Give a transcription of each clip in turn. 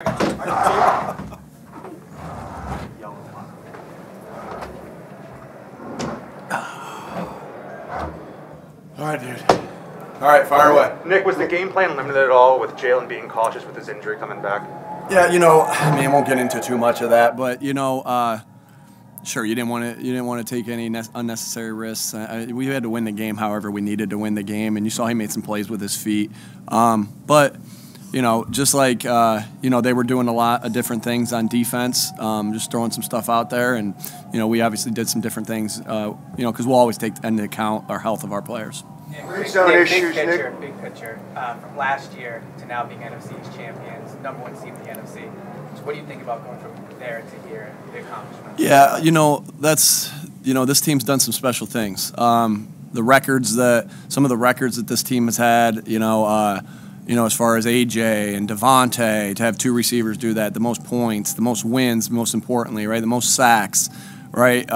All right, dude. All right, fire away. Nick, was the game plan limited at all with Jalen being cautious with his injury coming back? Yeah, I mean, I won't get into too much of that, but sure, you didn't want to take any unnecessary risks. We had to win the game, however we needed to win the game, and you saw he made some plays with his feet. But just like they were doing a lot of different things on defense, just throwing some stuff out there, and we obviously did some different things, because we'll always take into account our health of our players. Big picture, from last year to now being NFC East champions, #1 seed in the NFC. So what do you think about going from there to here, the accomplishments? Yeah, that's this team's done some special things. Some of the records that this team has had, as far as AJ and Devontae, to have two receivers do that, the most points, the most wins, most importantly, right, the most sacks, right.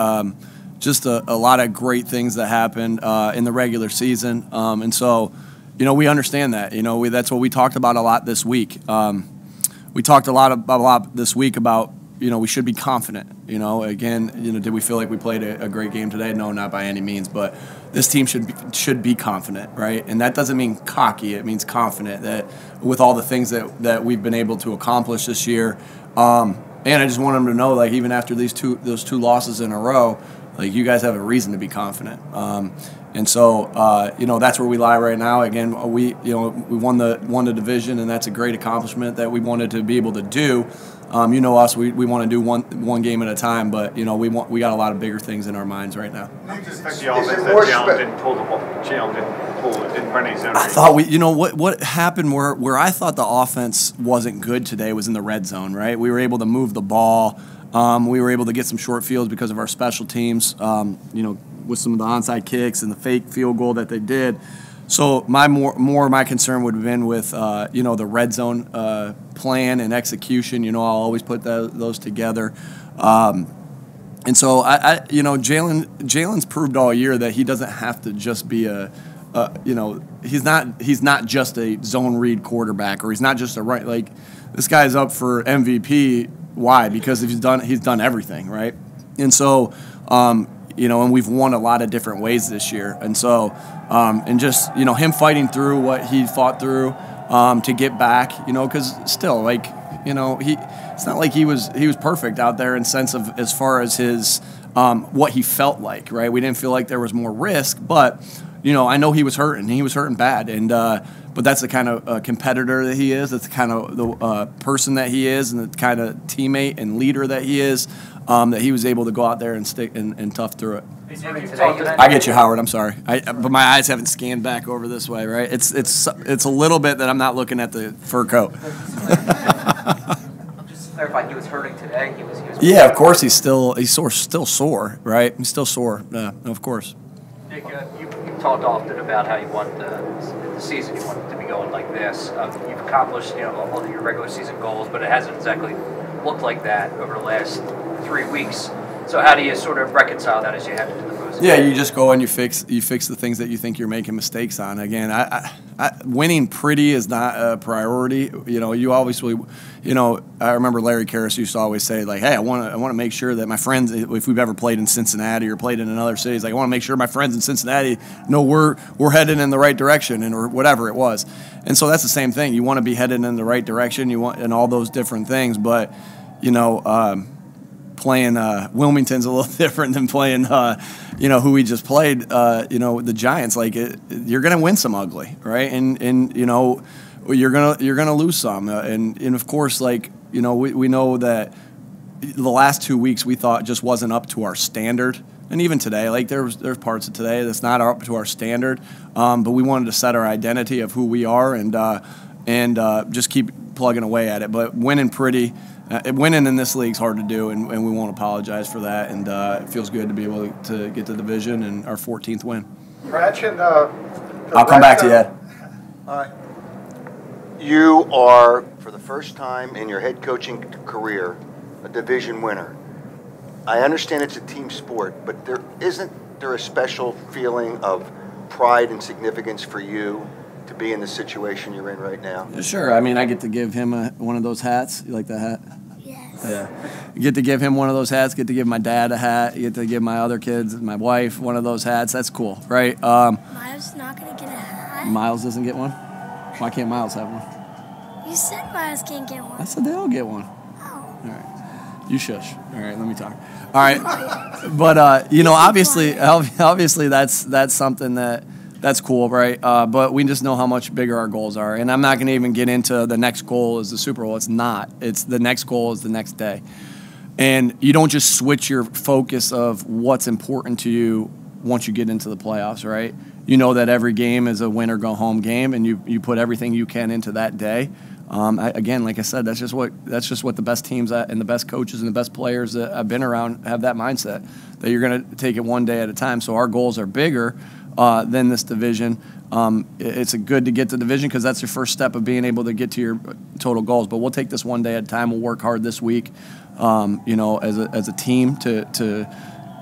Just a lot of great things that happened in the regular season, and so we understand that. That's what we talked about a lot this week. We talked a lot this week about we should be confident. Again, did we feel like we played a great game today? No, not by any means. But this team should be confident, right? And that doesn't mean cocky. It means confident that with all the things that we've been able to accomplish this year. And I just want them to know, like, even after those two losses in a row, like, you guys have a reason to be confident. And so, that's where we lie right now. Again, we won the division, and that's a great accomplishment that we wanted to be able to do. Us, we want to do one game at a time, but we got a lot of bigger things in our minds right now. I thought what happened where I thought the offense wasn't good today was in the red zone, right? We were able to move the ball. We were able to get some short fields because of our special teams, with some of the onside kicks and the fake field goal that they did. So my concern would have been with the red zone plan and execution. I'll always put those together. And so Jalen's proved all year that he doesn't have to just be he's not just a zone read quarterback, or he's not just this guy's up for MVP. Why? Because he's done everything, right? And so and we've won a lot of different ways this year. And so and just him fighting through what he fought through to get back, because still, it's not like he was perfect out there in sense of as far as his what he felt like, right? We didn't feel like there was more risk, but I know he was hurting. He was hurting bad, and but that's the kind of competitor that he is. That's the kind of the person that he is, and the kind of teammate and leader that he is. That he was able to go out there and stick and tough through it. I get you, Howard. I'm sorry, but my eyes haven't scanned back over this way, right? It's a little bit that I'm not looking at the fur coat. Just to clarify, he was hurting today. He was yeah, of course he's still sore, right? He's still sore. Of course. Nick, you've talked often about how you want the season, you want it to be going like this. You've accomplished all of your regular season goals, but it hasn't exactly looked like that over the last 3 weeks. So how do you sort of reconcile that as you head into the postseason? Yeah, you just go and you fix the things that you think you're making mistakes on. Again, winning pretty is not a priority. You obviously, I remember Larry Karras used to always say, like, hey, I want to make sure that my friends, if we've ever played in Cincinnati or played in another city, like, I want to make sure my friends in Cincinnati know we're headed in the right direction, or whatever it was. And so that's the same thing. You want to be headed in the right direction. You want, and all those different things, but playing Wilmington's a little different than playing who we just played, the Giants. Like, you're going to win some ugly, right? And you're gonna lose some, and of course, we know that the last 2 weeks we thought just wasn't up to our standard. And even today, there's parts of today that's not up to our standard, but we wanted to set our identity of who we are and just keep plugging away at it. But winning in this league is hard to do, and we won't apologize for that. And it feels good to be able to get the division and our 14th win. I'll come back to you, Ed. All right. You are, for the first time in your head coaching career, a division winner. I understand it's a team sport, but isn't there a special feeling of pride and significance for you to be in the situation you're in right now? Sure. I mean, I get to give him one of those hats. You like that hat? Yes. Yeah. You get to give him one of those hats. Get to give my dad a hat. You get to give my other kids, my wife, one of those hats. That's cool, right? Miles not going to get a hat? Miles doesn't get one? Why can't Miles have one? You said Miles can't get one. I said they all get one. Oh. All right. You shush. All right, let me talk. All right. But, you know, obviously that's something that's cool, right? But we just know how much bigger our goals are. And I'm not going to even get into the next goal is the Super Bowl. It's not. It's the next goal is the next day. And you don't just switch your focus of what's important to you once you get into the playoffs, right? You know that every game is a win-or-go-home game, and you put everything you can into that day. Again, like I said, that's just what the best teams and the best coaches and the best players that I've been around have that mindset, that you're going to take it one day at a time. So our goals are bigger than this division. It's good to get the division because that's your first step of being able to get to your total goals. But we'll take this one day at a time. We'll work hard this week, you know, as a team to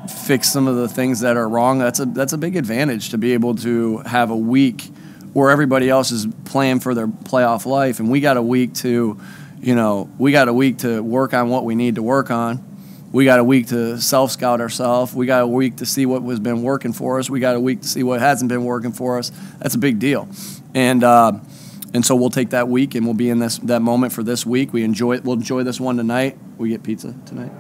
fix some of the things that are wrong. That's a big advantage to be able to have a week where everybody else is playing for their playoff life, and we got a week to work on what we need to work on. We got a week to self-scout ourselves. We got a week to see what has been working for us. We got a week to see what hasn't been working for us. That's a big deal, and so we'll take that week and we'll be in that moment for this week. We'll enjoy this one tonight. We get pizza tonight.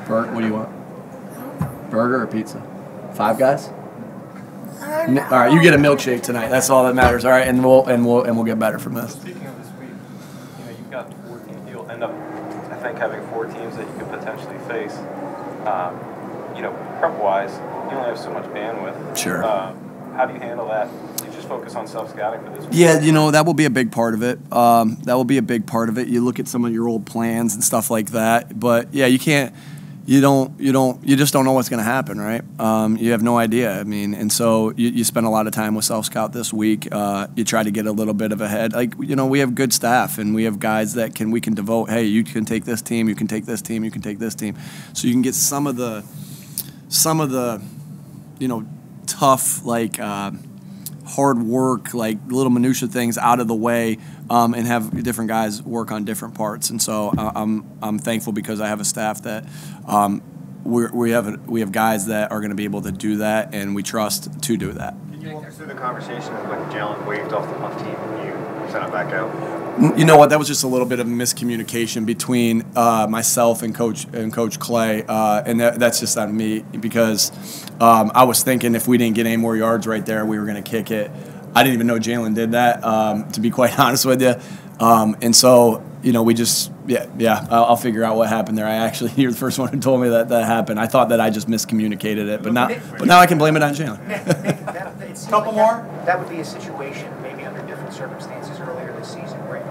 What do you want? Burger or pizza? Five Guys? All right, you get a milkshake tonight. That's all that matters. All right, and we'll get better from this. Speaking of this week, you know, you've got 4 teams. You'll end up, I think, having 4 teams that you could potentially face. You know, prep-wise, you only have so much bandwidth. Sure. How do you handle that? Do you just focus on self-scouting for this week? Yeah, you know, that will be a big part of it. That will be a big part of it. You look at some of your old plans and stuff like that. But yeah, you can't. You just don't know what's going to happen, right? You have no idea. I mean, and so you spend a lot of time with Self-Scout this week. You try to get a little bit of ahead. Like, you know, we have good staff and we have guys that we can devote. Hey, you can take this team, you can take this team, you can take this team. So you can get some of the, you know, tough, like hard work, like little minutia things out of the way, and have different guys work on different parts. And so I'm thankful because I have a staff that we have guys that are going to be able to do that, and we trust to do that. Can you walk us through the conversation of when Jalen waved off the punt team and you sent it back out? You know what? That was just a little bit of miscommunication between myself and Coach Clay, and that's just on me because I was thinking if we didn't get any more yards right there, we were going to kick it. I didn't even know Jalen did that, to be quite honest with you. And so, you know, we just, I'll figure out what happened there. You're the first one who told me that happened. I thought that I just miscommunicated it, but now I can blame it on Jalen. Couple more? That would be a situation, maybe under different circumstances earlier this season, where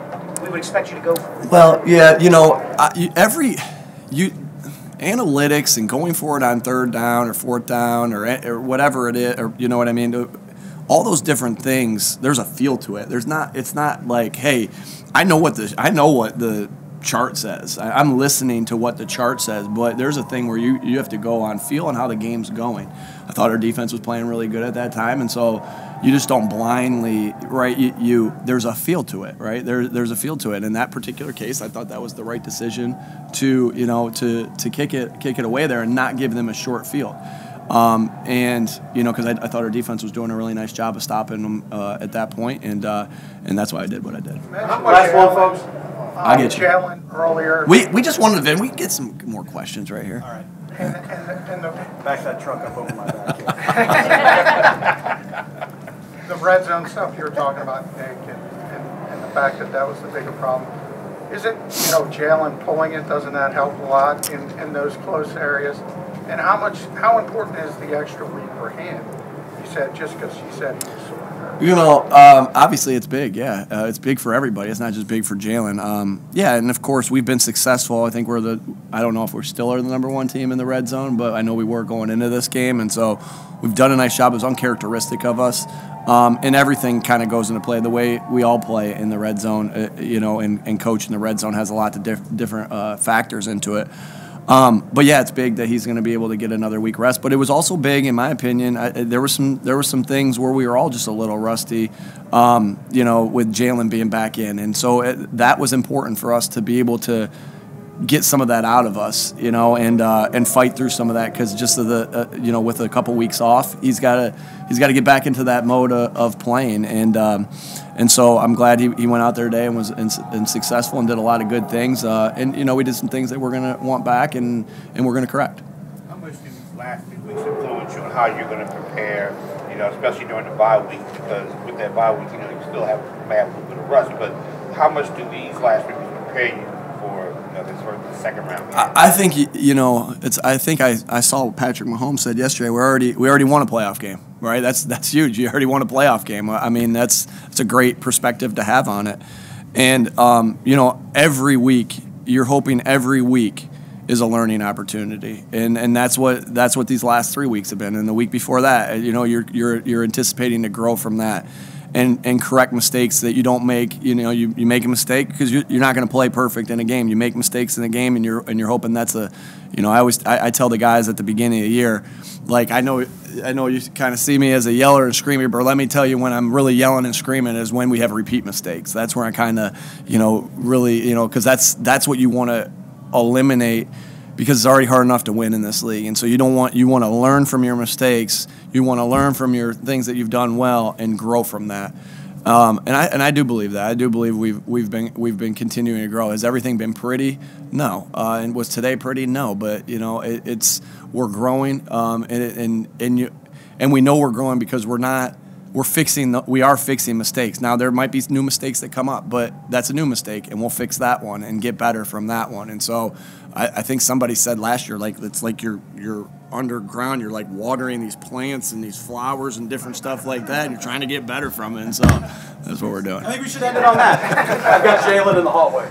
we would expect you to go for it. Well, yeah, you know, analytics and going for it on 3rd down or 4th down or whatever it is, or you know what I mean. All those different things, there's a feel to it. It's not like, hey, I know what the chart says. I'm listening to what the chart says, but there's a thing where you have to go on feel and how the game's going. I thought our defense was playing really good at that time, and so you just don't blindly, right? There's a feel to it, right? There's a feel to it. In that particular case, I thought that was the right decision to kick it away there and not give them a short field. And you know, because I thought our defense was doing a really nice job of stopping them at that point, and that's why I did what I did. Last one, folks. I'll get you. Jalen earlier. We just wanted to. We can get some more questions right here. All right. And back that truck up over my back. The red zone stuff you were talking about, Nick, and the fact that was the bigger problem. Is it, you know, Jalen pulling it, doesn't that help a lot in those close areas? And how important is the extra week for him? You said just because you said he was sore. You know, obviously it's big, yeah. It's big for everybody. It's not just big for Jalen. Yeah, and of course we've been successful. I think I don't know if we're still the number 1 team in the red zone, but I know we were going into this game, and so we've done a nice job. It was uncharacteristic of us. And everything kind of goes into play the way we all play in the red zone, you know, and coach in the red zone has a lot of different factors into it. But yeah, it's big that he's going to be able to get another week rest. But it was also big, in my opinion. There were some things where we were all just a little rusty, with Jalen being back in, and so that was important for us to be able to get some of that out of us, and fight through some of that, because just with a couple weeks off, he's got to get back into that mode of playing, and so I'm glad he went out there today and was successful and did a lot of good things, and we did some things that we're gonna want back and we're gonna correct. How much do these last 2 weeks influence you on how you're gonna prepare, especially during the bye week, because with that bye week, you still may have a little bit of rust, but how much do these last 3 weeks prepare you for this sort of the second round? I think I think I saw Patrick Mahomes said yesterday we already won a playoff game, right? That's huge. You already won a playoff game. I mean, that's a great perspective to have on it. And every week you're hoping every week is a learning opportunity, and that's what these last 3 weeks have been. And the week before that, you're anticipating to grow from that. And correct mistakes that you don't make. You make a mistake because you're not going to play perfect in a game. You make mistakes in a game, and you're hoping that's a. I tell the guys at the beginning of the year, like I know you kind of see me as a yeller and screamer, but let me tell you, when I'm really yelling and screaming is when we have repeat mistakes. That's where I kind of really because that's what you want to eliminate, because it's already hard enough to win in this league. And so you want to learn from your mistakes. You want to learn from your things that you've done well and grow from that. And I do believe that. I do believe we've been continuing to grow. Has everything been pretty? No. And was today pretty? No. But we're growing. And we know we're growing because we are fixing mistakes. Now there might be new mistakes that come up, but that's a new mistake, and we'll fix that one and get better from that one. And so I think somebody said last year, like it's like you're underground, you're like watering these plants and these flowers and different stuff like that, and you're trying to get better from it. And so that's what we're doing. I think we should end it on that. I've got Jalen in the hallway.